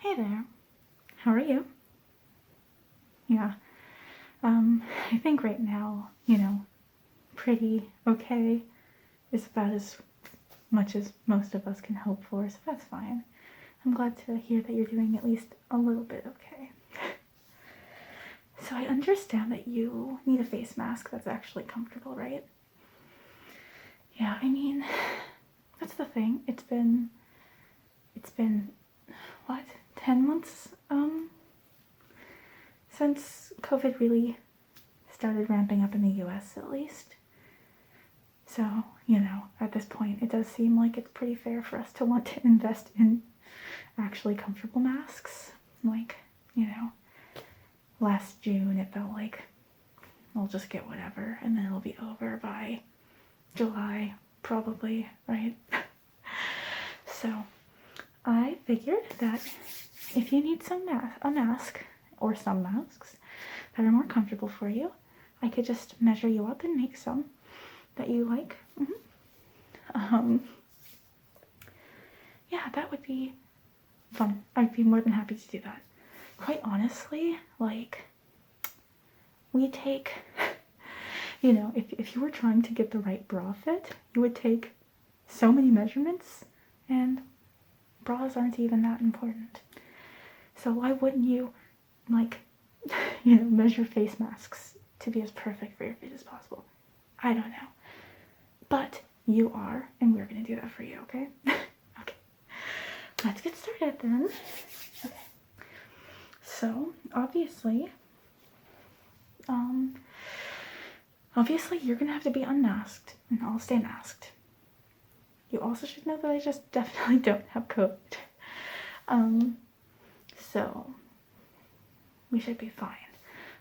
Hey there. How are you? Yeah. I think right now, pretty okay is about as much as most of us can hope for, so that's fine. I'm glad to hear that you're doing at least a little bit okay. So I understand that you need a face mask that's actually comfortable, right? Yeah, I mean, that's the thing. It's been, what, 10 months, since COVID really started ramping up in the US at least. So, at this point, it does seem like it's pretty fair for us to want to invest in actually comfortable masks. Like, last June it felt like I'll just get whatever and then it'll be over by July, probably, right? So, I figured that if you need a mask, or some masks, that are more comfortable for you, I could just measure you up and make some that you like. Yeah, that would be fun. I'd be more than happy to do that. Quite honestly, we take, if you were trying to get the right bra fit, you would take so many measurements, and bras aren't even that important. So why wouldn't you, measure face masks to be as perfect for your face as possible? I don't know. But you are, and we're going to do that for you, okay? Okay. Let's get started then. Okay. So, obviously you're going to have to be unmasked, and I'll stay masked. You also should know that I just definitely don't have COVID. So we should be fine.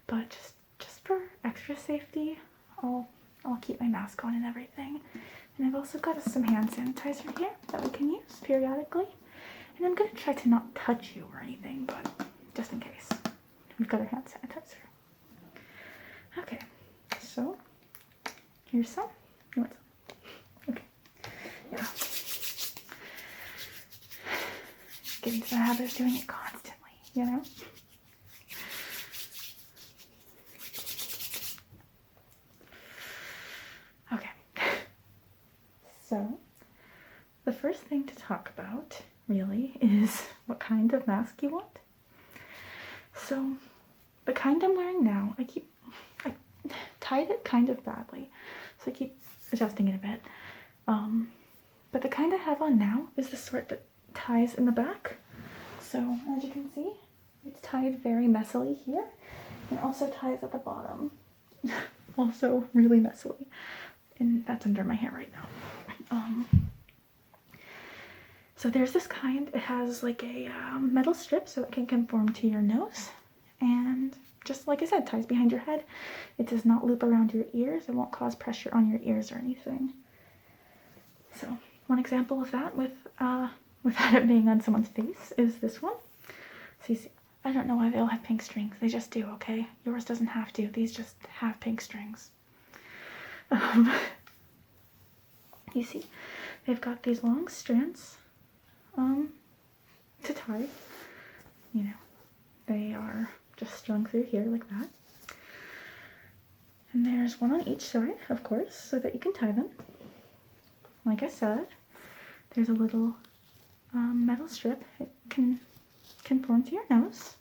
But just for extra safety, I'll keep my mask on and everything. And I've also got some hand sanitizer here that we can use periodically. And I'm going to try to not touch you or anything, but just in case. We've got our hand sanitizer. Okay, so here's some. You want some? Okay. Yeah. Get into the habit of doing it constantly, Okay. So, the first thing to talk about, really, is what kind of mask you want. So, the kind I'm wearing now, I tied it kind of badly, so I keep adjusting it a bit. But the kind I have on now is the sort that ties in the back. So, as you can see, it's tied very messily here, and also ties at the bottom. Also really messily. And that's under my hair right now. So there's this kind. It has like a metal strip so it can conform to your nose. And just like I said, ties behind your head. It does not loop around your ears. It won't cause pressure on your ears or anything. So one example of that without it being on someone's face is this one. So you see, I don't know why they all have pink strings. They just do, okay? Yours doesn't have to. These just have pink strings. You see, they've got these long strands to tie. They are just strung through here like that. And there's one on each side, of course, so that you can tie them. Like I said, there's a little metal strip. It can conform to your nose.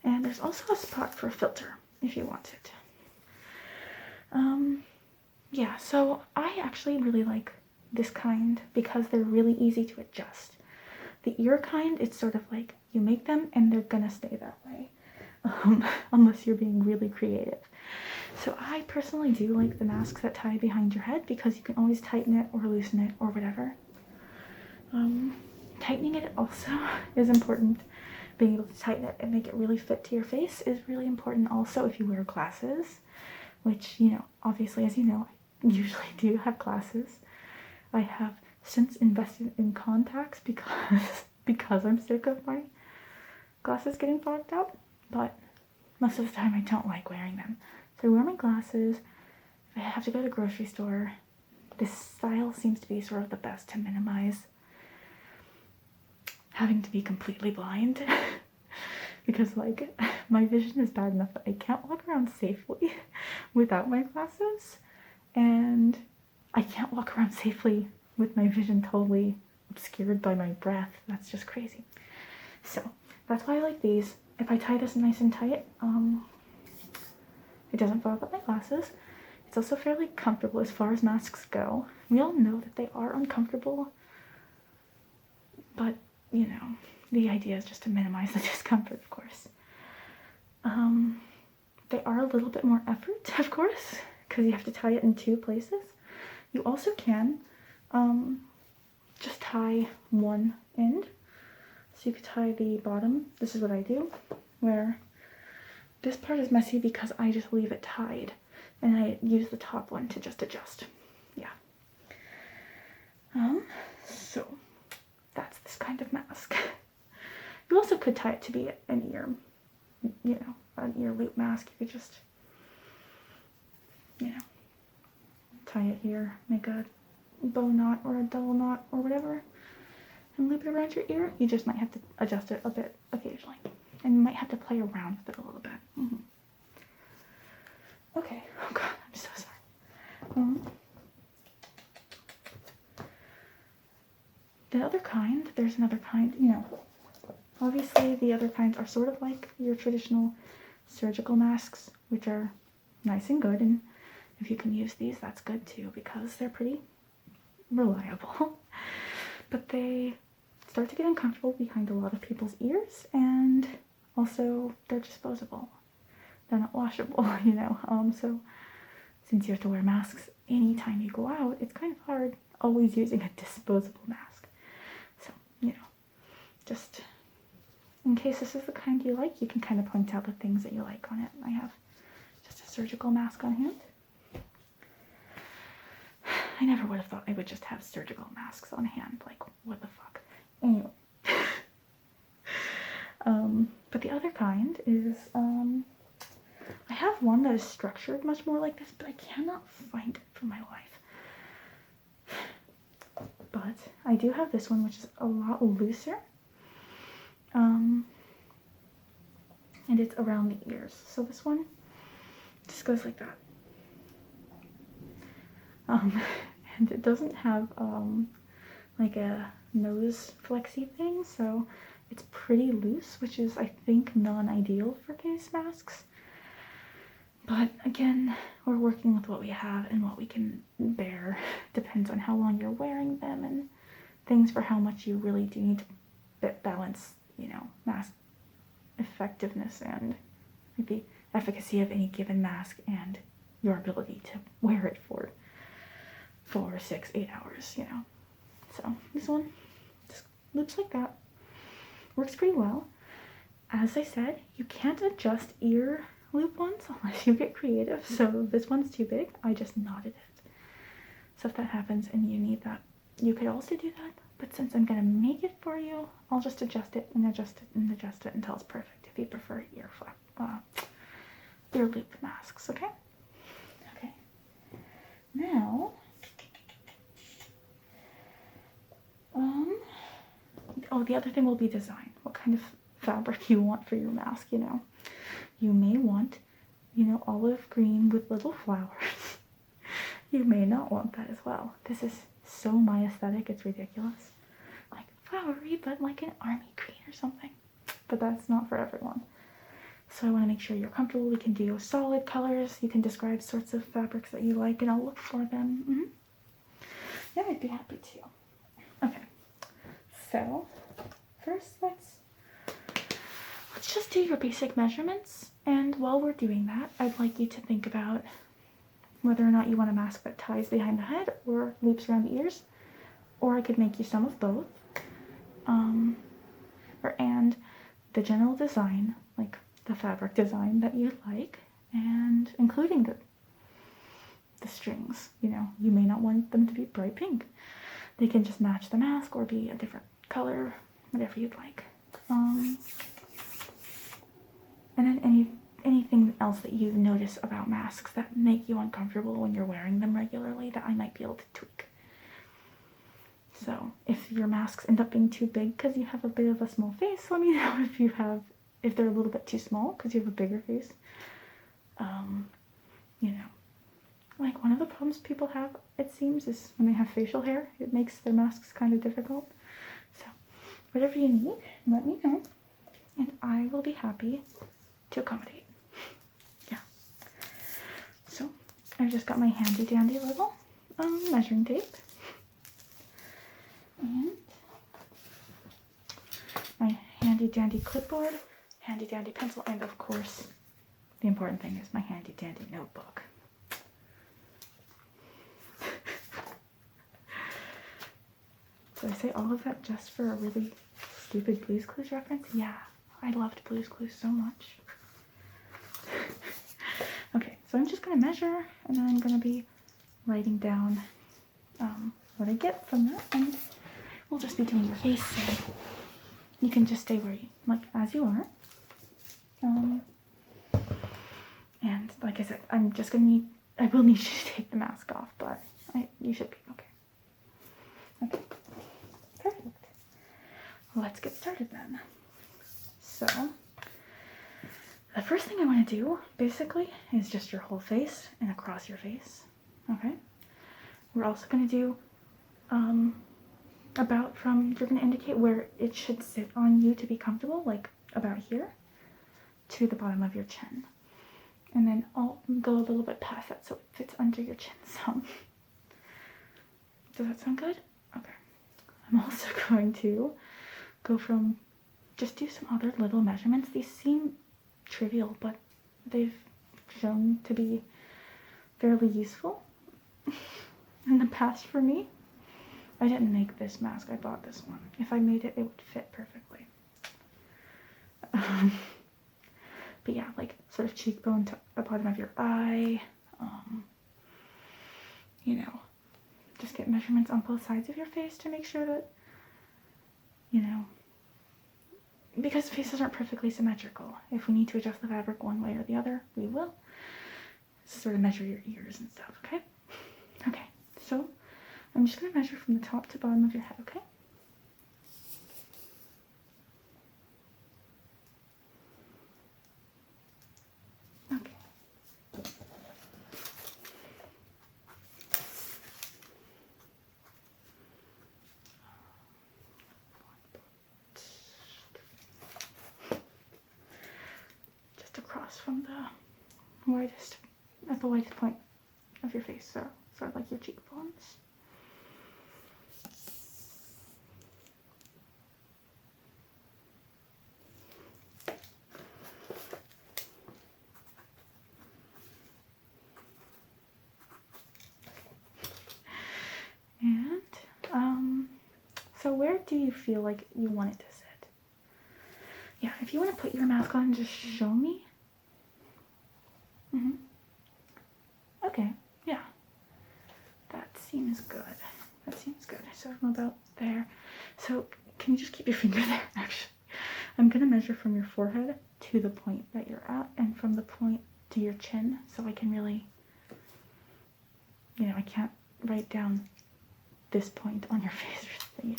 And there's also a spot for a filter if you want it. Yeah, so I actually really like this kind because they're really easy to adjust. The ear kind, it's sort of like you make them and they're gonna stay that way, unless you're being really creative. So I personally do like the masks that tie behind your head because you can always tighten it or loosen it or whatever. Tightening it also is important. Being able to tighten it and make it really fit to your face is really important also if you wear glasses, which, obviously, as you know, I usually do have glasses. I have since invested in contacts because I'm sick of my glasses getting fogged up, but most of the time I don't like wearing them. So I wear my glasses. If I have to go to the grocery store, this style seems to be sort of the best to minimize having to be completely blind because like my vision is bad enough that I can't walk around safely without my glasses, and I can't walk around safely with my vision totally obscured by my breath. That's just crazy. So that's why I like these. If I tie this nice and tight, it doesn't fog up my glasses. It's also fairly comfortable as far as masks go. We all know that they are uncomfortable, but you know, the idea is just to minimize the discomfort, of course. They are a little bit more effort, of course, because you have to tie it in 2 places. You also can just tie one end. So you could tie the bottom. This is what I do, where this part is messy because I just leave it tied and I use the top one to just adjust. Yeah. So that's this kind of mask. You also could tie it to be an ear, you know, an ear loop mask. You could just, you know, tie it here, make a bow knot or a double knot or whatever, and loop it around your ear. You just might have to adjust it a bit occasionally, and you might have to play around with it a little bit. Okay. Oh god, I'm so sorry. The other kind, there's another kind, you know, obviously the other kinds are sort of like your traditional surgical masks, which are nice and good, and if you can use these, that's good too, because they're pretty reliable. But they start to get uncomfortable behind a lot of people's ears, and also they're disposable. They're not washable, you know. So since you have to wear masks anytime you go out, it's kind of hard always using a disposable mask. So, you know, just in case this is the kind you like, you can kind of point out the things that you like on it. I have just a surgical mask on hand. I never would have thought I would just have surgical masks on hand. Like, what the fuck? Anyway. But the other kind is, I have one that is structured much more like this, but I cannot find it for my life. But I do have this one, which is a lot looser. And it's around the ears. So this one just goes like that. And it doesn't have like a nose flexy thing, so it's pretty loose, which is, I think, non-ideal for face masks. But again, we're working with what we have and what we can bear. Depends on how long you're wearing them and things for how much you really do need to balance, you know, mask effectiveness and the efficacy of any given mask and your ability to wear it for 4, 6, 8 hours, you know. So this one just loops like that. Works pretty well. As I said, you can't adjust ear loop ones unless you get creative. So this one's too big. I just knotted it. So if that happens and you need that, you could also do that. But since I'm gonna make it for you, I'll just adjust it and adjust it and adjust it until it's perfect. If you prefer ear loop masks, okay? Okay. Now, the other thing will be design. What kind of fabric you want for your mask, you know. You may want, you know, olive green with little flowers. You may not want that as well. This is so my aesthetic, it's ridiculous. Like flowery, but like an army green or something. But that's not for everyone. So I want to make sure you're comfortable. We can do solid colors. You can describe sorts of fabrics that you like, and I'll look for them. Yeah, I'd be happy to. Okay. So first, let's just do your basic measurements. And while we're doing that, I'd like you to think about whether or not you want a mask that ties behind the head or loops around the ears, or I could make you some of both. And the general design, like the fabric design that you like, and including the strings. You know, you may not want them to be bright pink. They can just match the mask or be a different color, whatever you'd like. And then anything else that you notice about masks that make you uncomfortable when you're wearing them regularly that I might be able to tweak. So if your masks end up being too big because you have a bit of a small face, let me know if they're a little bit too small because you have a bigger face. You know, like one of the problems people have, it seems, is when they have facial hair, it makes their masks kind of difficult. So whatever you need, let me know, and I will be happy to accommodate. Yeah. So I've just got my handy dandy little measuring tape and my handy dandy clipboard, handy dandy pencil, and of course the important thing is my handy dandy notebook. So I say all of that just for a really stupid Blue's Clues reference? Yeah, I loved Blue's Clues so much. Okay, so I'm just going to measure, and then I'm going to be writing down what I get from that, and we'll just be doing your face, so you can just stay where you, like, as you are. And like I said, I'm just going to need, I will need you to take the mask off, but you should be okay. Okay, perfect. Let's get started then. So, the first thing I want to do, basically, is just your whole face and across your face, okay? We're also going to do, you're going to indicate where it should sit on you to be comfortable, like about here, to the bottom of your chin. And then I'll go a little bit past that so it fits under your chin some. Does that sound good? Okay. I'm also going to go from, just do some other little measurements. These seem trivial, but they've shown to be fairly useful in the past for me. I didn't make this mask, I bought this one. If I made it, it would fit perfectly. But yeah, like sort of cheekbone to the bottom of your eye, you know, just get measurements on both sides of your face to make sure that, you know, because faces aren't perfectly symmetrical. If we need to adjust the fabric one way or the other, we will. Sort of measure your ears and stuff, okay? Okay, so I'm just going to measure from the top to bottom of your head, okay? Across from the widest, at the widest point of your face, so sort of like your cheekbones. And so where do you feel like you want it to sit? Yeah, if you want to put your mask on, just show me. Okay, yeah. That seems good. That seems good. So I'm about there. So can you just keep your finger there, actually? I'm going to measure from your forehead to the point that you're at, and from the point to your chin, so I can really, you know, I can't write down this point on your face or something.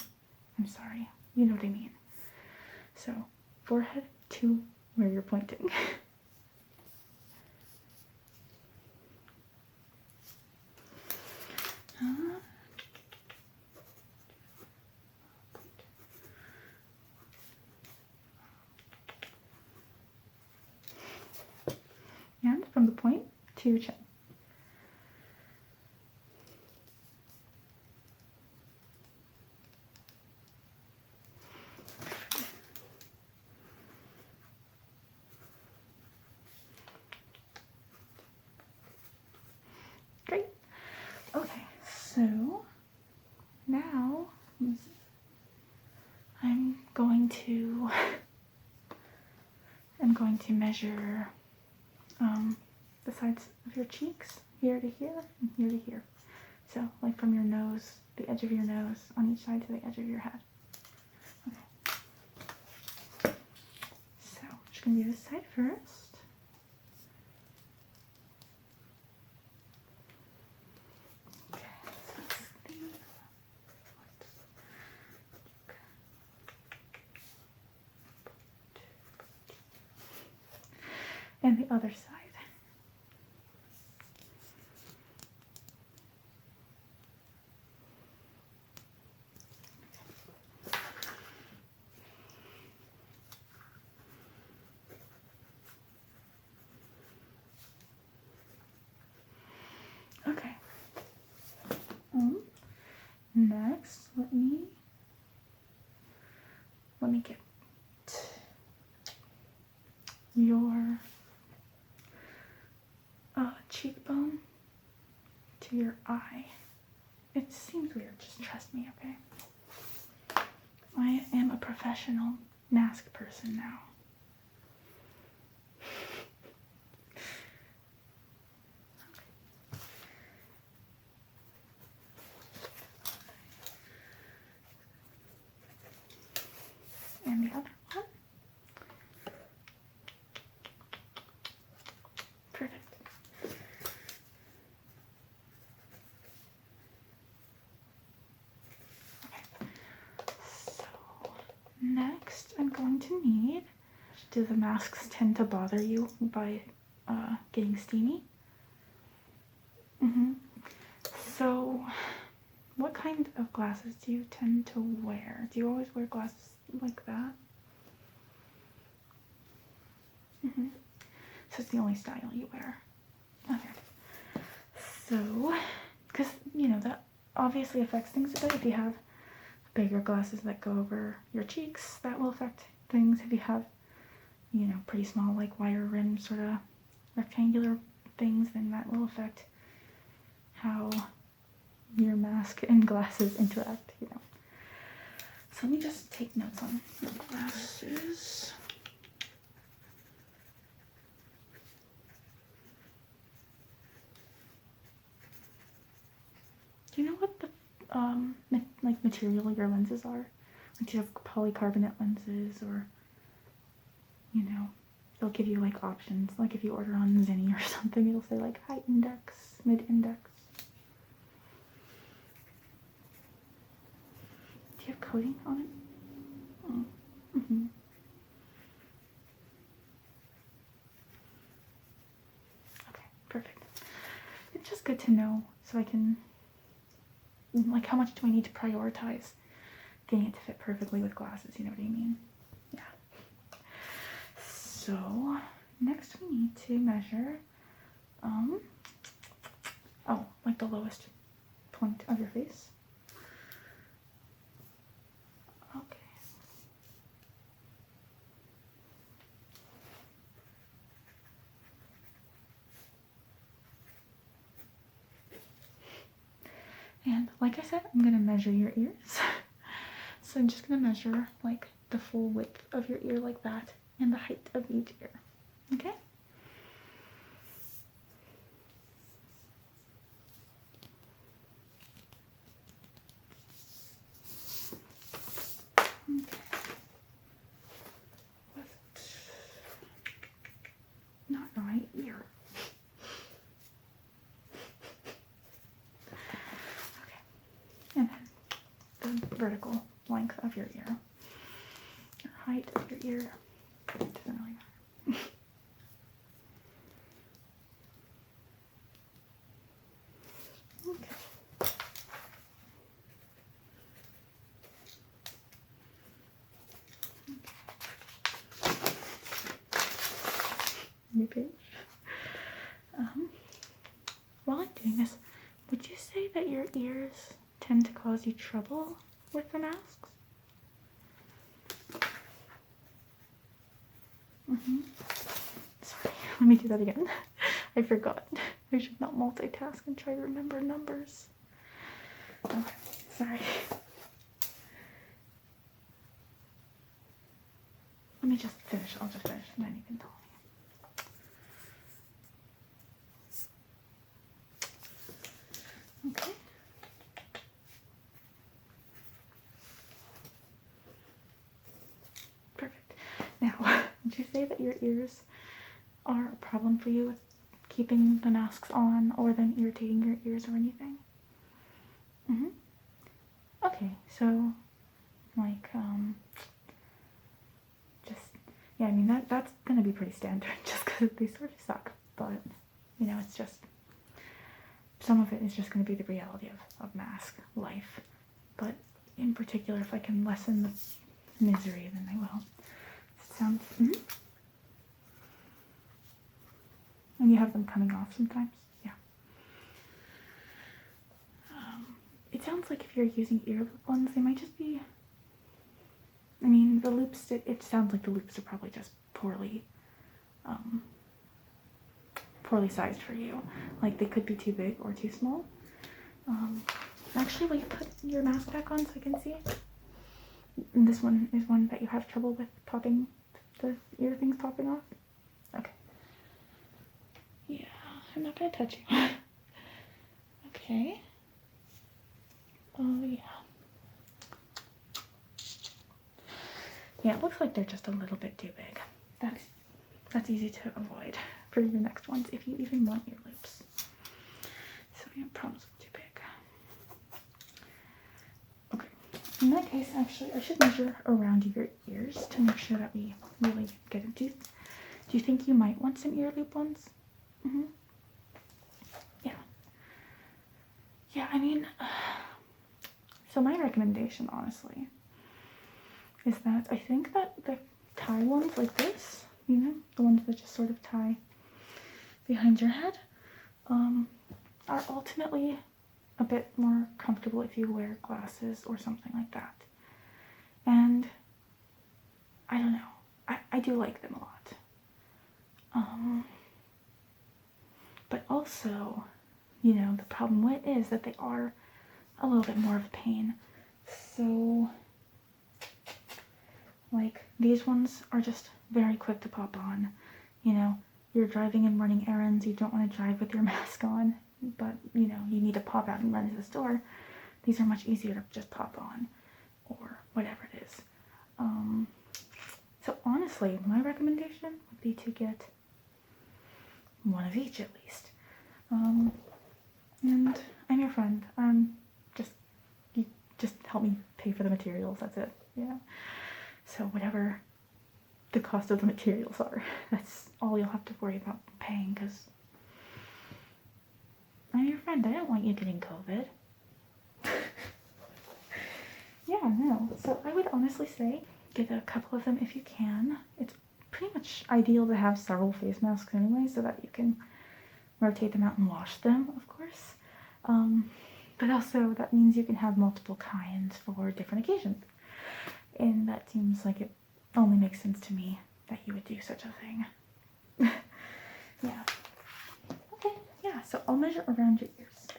I'm sorry. You know what I mean. So forehead to where you're pointing. And from the point to your chin. Great. Okay, so now I'm going to measure the sides of your cheeks, here to here and here to here. So like from your nose, the edge of your nose on each side to the edge of your head. Okay. So I'm just going to do this side first. Okay, so let's see. And the other side. Okay. Next, let me get your cheekbone to your eye. It seems weird, just trust me, okay? I am a professional mask person now. And the other one. Perfect. Okay. So next I'm going to need, do the masks tend to bother you by getting steamy? So what kind of glasses do you tend to wear? Do you always wear glasses like that? So it's the only style you wear. Okay. So, because, you know, that obviously affects things a bit. If you have bigger glasses that go over your cheeks, that will affect things. If you have, you know, pretty small, like wire rim sort of rectangular things, then that will affect how your mask and glasses interact, you know. So let me just take notes on your glasses. Do you know what the like material your lenses are? Like, do you have polycarbonate lenses, or, you know, they'll give you like options. Like if you order on Zinni or something, it'll say like high index, mid index. Do you have coating on it? Oh. Okay, perfect. It's just good to know so I can, like, how much do I need to prioritize getting it to fit perfectly with glasses, you know what I mean? Yeah. So next we need to measure, like the lowest point of your face. Okay. And like I said, I'm gonna measure your ears. So I'm just gonna measure like the full width of your ear like that, and the height of each ear. Okay? Not the right ear. Okay. And then the vertical length of your ear. Your height of your ear. Doesn't really matter. Okay. New page. While I'm doing this, would you say that your ears tend to cause you trouble with the masks? Sorry, let me do that again. I forgot. I should not multitask and try to remember numbers. Okay, sorry. Let me just finish. I'll just finish and then you can tell me. Okay. Perfect. Now, would you say that your ears are a problem for you with keeping the masks on, or them irritating your ears or anything? Okay, so like just, yeah, I mean that's gonna be pretty standard just they sort of suck, but you know, it's just, some of it is just going to be the reality of mask life. But in particular, if I can lessen the misery, then I will. Sounds, and you have them coming off sometimes, yeah. It sounds like if you're using ear loop ones, they might just be, I mean, the loops, it sounds like the loops are probably just poorly sized for you. Like, they could be too big or too small. Actually, will you put your mask back on so I can see it? And this one is one that you have trouble with popping, the ear things popping off? Okay. Yeah, I'm not gonna touch you. Okay. Oh, yeah. Yeah, it looks like they're just a little bit too big. That's easy to avoid for your next ones if you even want ear loops. So you have problems with too big. Okay. In that case, actually, I should measure around your ears to make sure that we really get it. Do you think you might want some ear loop ones? Yeah. Yeah, I mean, so my recommendation, honestly, is that I think that the tie ones like this, you know, the ones that just sort of tie behind your head, are ultimately a bit more comfortable if you wear glasses or something like that. And I don't know, I do like them a lot. But also, you know, the problem with is that they are a little bit more of a pain. So, like, these ones are just very quick to pop on. You know, you're driving and running errands, you don't want to drive with your mask on, but, you know, you need to pop out and run to the store. These are much easier to just pop on, or whatever it is. So honestly, my recommendation would be to get one of each at least. And I'm your friend. You just help me pay for the materials, that's it, yeah. So whatever the cost of the materials are, that's all you'll have to worry about paying, because I'm your friend. I don't want you getting COVID. Yeah, no. So I would honestly say get a couple of them if you can. It's pretty much ideal to have several face masks anyway, so that you can rotate them out and wash them, of course. But also that means you can have multiple kinds for different occasions. And that seems like it only makes sense to me that you would do such a thing. Yeah. Okay, yeah, so I'll measure around your ears then.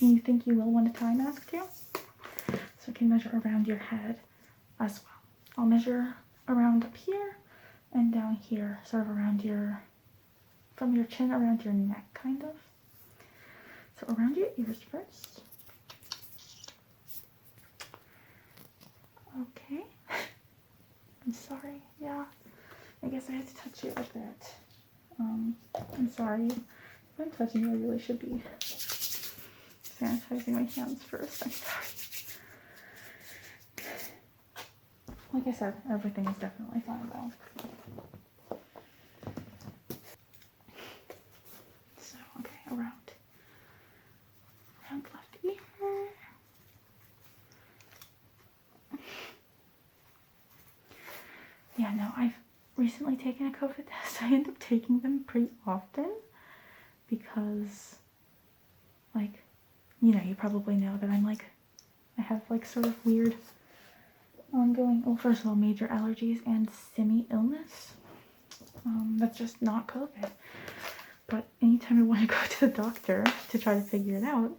And you think you will want a tie mask too? So I can measure around your head as well. I'll measure around up here and down here, sort of around from your chin around your neck, kind of. So around your ears first. Okay. I'm sorry, yeah. I guess I had to touch you a bit. I'm sorry. If I'm touching you, I really should be sanitizing my hands first. I'm sorry. Like I said, everything is definitely fine though. So, okay, around left ear. Yeah, no, I've recently taken a COVID test. I end up taking them pretty often because, like, you know, you probably know that I have like sort of weird ongoing, well, first of all, major allergies and semi-illness. That's just not COVID. But anytime I want to go to the doctor to try to figure it out,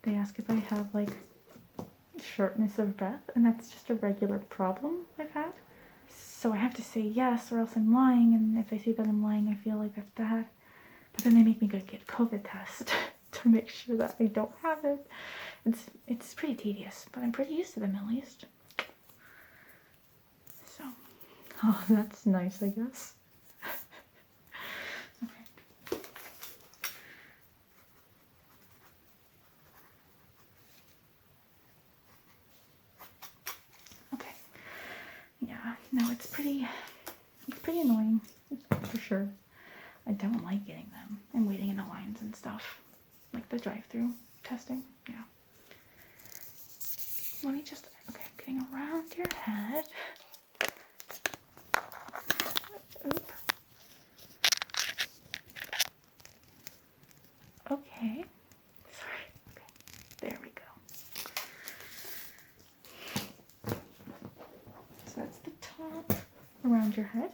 they ask if I have like shortness of breath, and that's just a regular problem I've had. So I have to say yes, or else I'm lying, and if I say that I'm lying, I feel like that's bad. But then they make me go get a COVID test to make sure that I don't have it. It's pretty tedious, but I'm pretty used to them at least. So, oh, that's nice, I guess. Okay. Okay. Yeah, no, it's pretty It's pretty annoying, for sure. I don't like getting them and waiting in the lines and stuff. Like the drive-through testing, yeah. Let me just, okay, I'm getting around your head. Oop. Okay. Sorry. Okay. There we go. So that's the top around your head.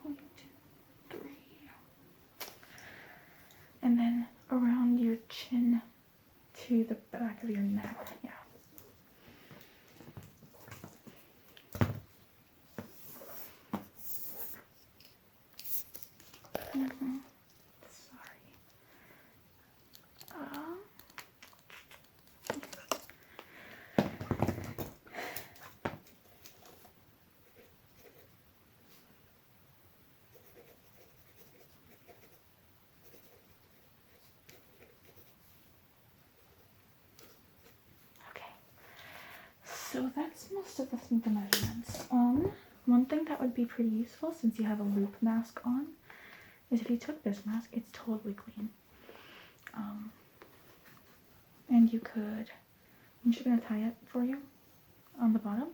Point, 3. And then around your chin to the back of your neck. Yeah. Sorry. Okay. So that's most of the measurements. One thing that would be pretty useful since you have a loop mask on is if you took this mask, it's totally clean. And you could, I'm just gonna tie it for you on the bottom.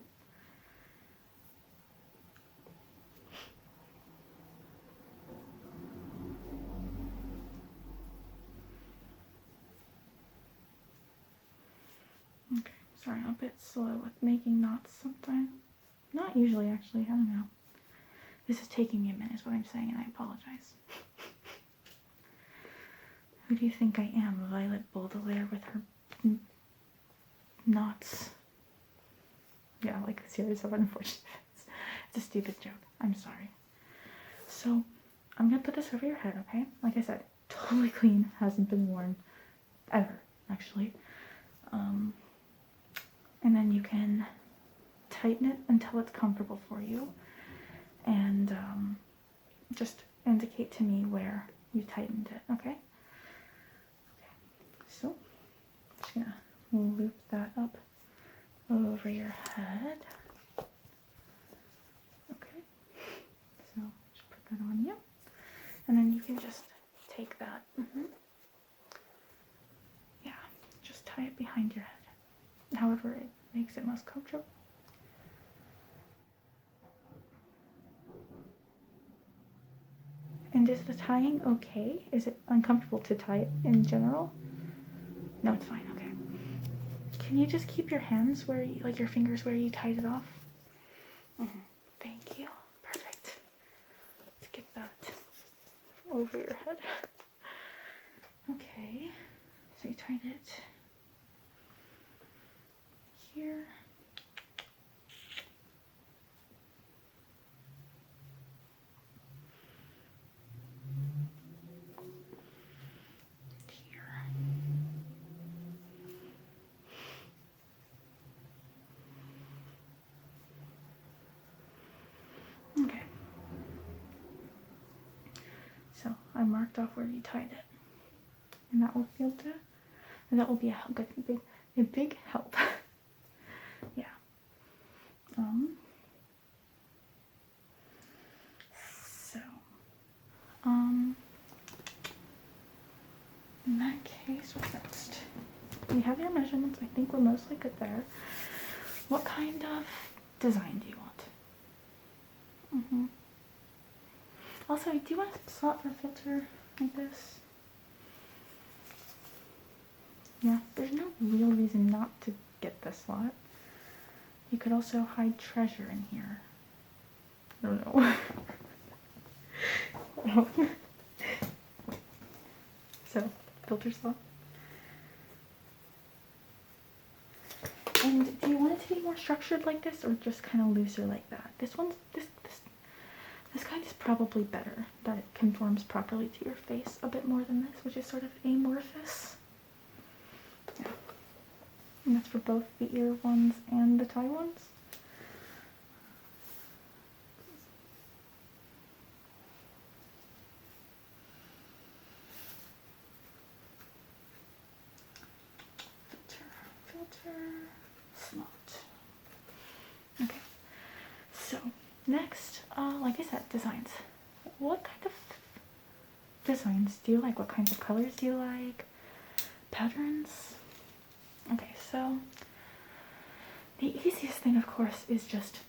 Okay, sorry, I'm a bit slow with making knots sometimes. Not usually, actually, I don't know. This is taking me a minute is what I'm saying, and I apologize. Who do you think I am, Violet Baudelaire with her knots? Yeah, like a series of unfortunate events. It's a stupid joke. I'm sorry. So, I'm gonna put this over your head, okay? Like I said, totally clean, hasn't been worn ever, actually. And then you can tighten it until it's comfortable for you, and just indicate to me where you tightened it, okay? Okay. So, I'm just gonna loop that up over your head. Okay. So, just put that on you, and then you can just take that. Yeah, just tie it behind your head. However it makes it most comfortable. And is the tying okay? Is it uncomfortable to tie it in general? No, it's fine, okay. Can you just keep your hands where you, like your fingers where you tied it off? Thank you. Perfect. Let's get that over your head. Okay, so you tied it here. Okay. So I marked off where you tied it, and that will feel to, and that will be a big help. Yeah. So, in that case, what's next? We have your measurements. I think we're mostly good there. What kind of design do you want? Also, do you want a slot for a filter like this? Yeah, there's no real reason not to get this slot. You could also hide treasure in here. I don't know. So, filter slot. And do you want it to be more structured like this, or just kind of looser like that? This kind is probably better, that it conforms properly to your face a bit more than this, which is sort of amorphous. Yeah. And that's for both the ear ones and the tie ones. Filter. like I said, designs. What kind of designs do you like? What kinds of colors do you like? Patterns? Okay, so the easiest thing, of course, is just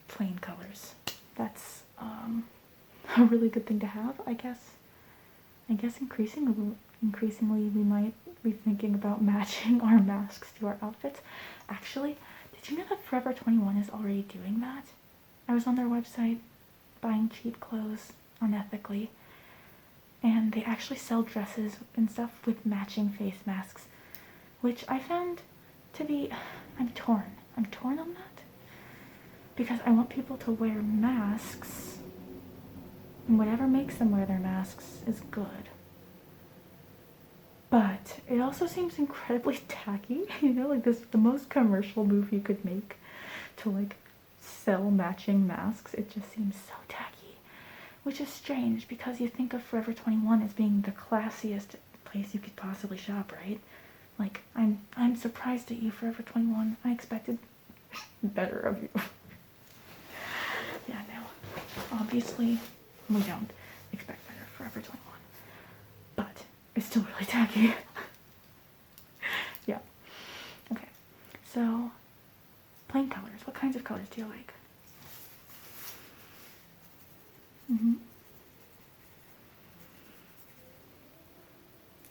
plain colors. That's a really good thing to have, I guess. I guess increasingly we might be thinking about matching our masks to our outfits. Actually, did you know that Forever 21 is already doing that? I was on their website buying cheap clothes unethically, and they actually sell dresses and stuff with matching face masks, which I found to be, I'm torn on that, because I want people to wear masks, and whatever makes them wear their masks is good. But it also seems incredibly tacky, you know, like the most commercial move you could make to like sell matching masks. It just seems so tacky, which is strange because you think of Forever 21 as being the classiest place you could possibly shop, right? Like, I'm surprised at you, Forever 21. I expected better of you. Yeah, no. Obviously, we don't expect better of Forever 21. But it's still really tacky. Yeah. Okay. So, plain colors. What kinds of colors do you like?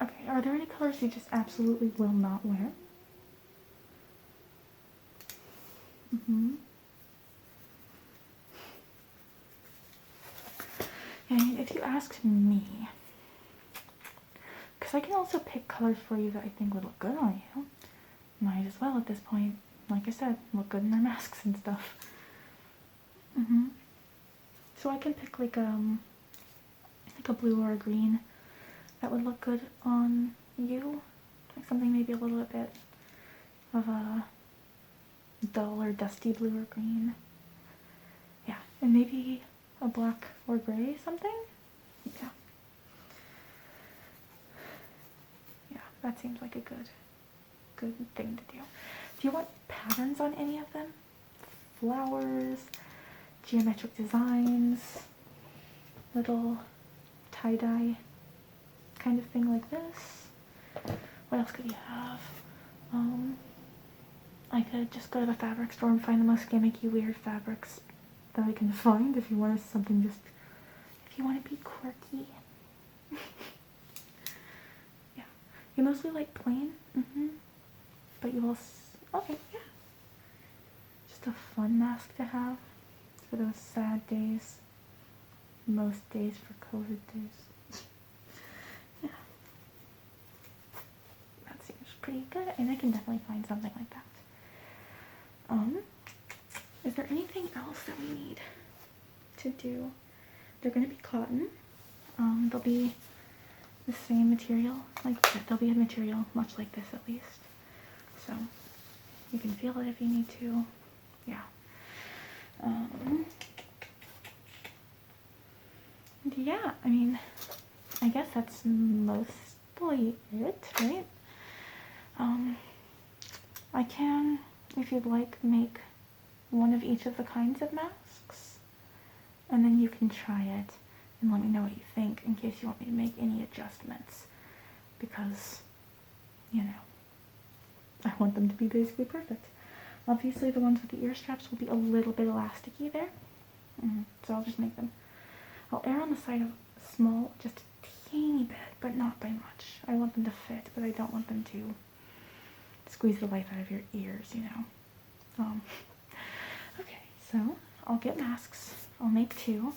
Okay, are there any colors you just absolutely will not wear? And if you asked me, because I can also pick colors for you that I think would look good on you, might as well at this point, like I said, look good in their masks and stuff. So I can pick like a blue or a green that would look good on you, like something maybe a little bit of a dull or dusty blue or green. Yeah, and maybe a black or gray something. Yeah. Yeah, that seems like a good thing to do. Do you want patterns on any of them? Flowers, geometric designs, little tie-dye kind of thing like this. What else could you have? I could just go to the fabric store and find the most gimmicky, weird fabrics that I can find if you want something just, if you want to be quirky. Yeah. You mostly like plain? But you also, okay, yeah. Just a fun mask to have for those sad days. Most days for COVID days. Yeah. That seems pretty good, and I can definitely find something like that. Is there anything else that we need to do? They're going to be cotton. They'll be the same material, like they'll be a material much like this at least. So you can feel it if you need to. Yeah. Yeah, I mean, I guess that's mostly it, right? I can, if you'd like, make one of each of the kinds of masks, and then you can try it and let me know what you think in case you want me to make any adjustments, because, you know, I want them to be basically perfect. Obviously the ones with the ear straps will be a little bit elasticy there, so I'll just make them. I'll err on the side of small, just a teeny bit, but not by much. I want them to fit, but I don't want them to squeeze the life out of your ears, you know. Okay, so I'll get masks. I'll make two.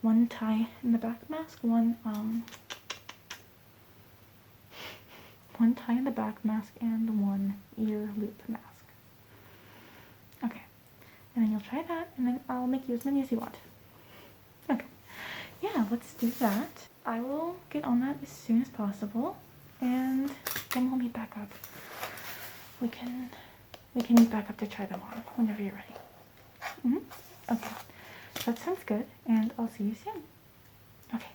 One tie in the back mask, one tie in the back mask, and one ear loop mask. Okay, and then you'll try that, and then I'll make you as many as you want. Okay, yeah, let's do that. I will get on that as soon as possible, and then we'll meet back up. We can meet back up to try them on whenever you're ready. Okay, that sounds good, and I'll see you soon. Okay.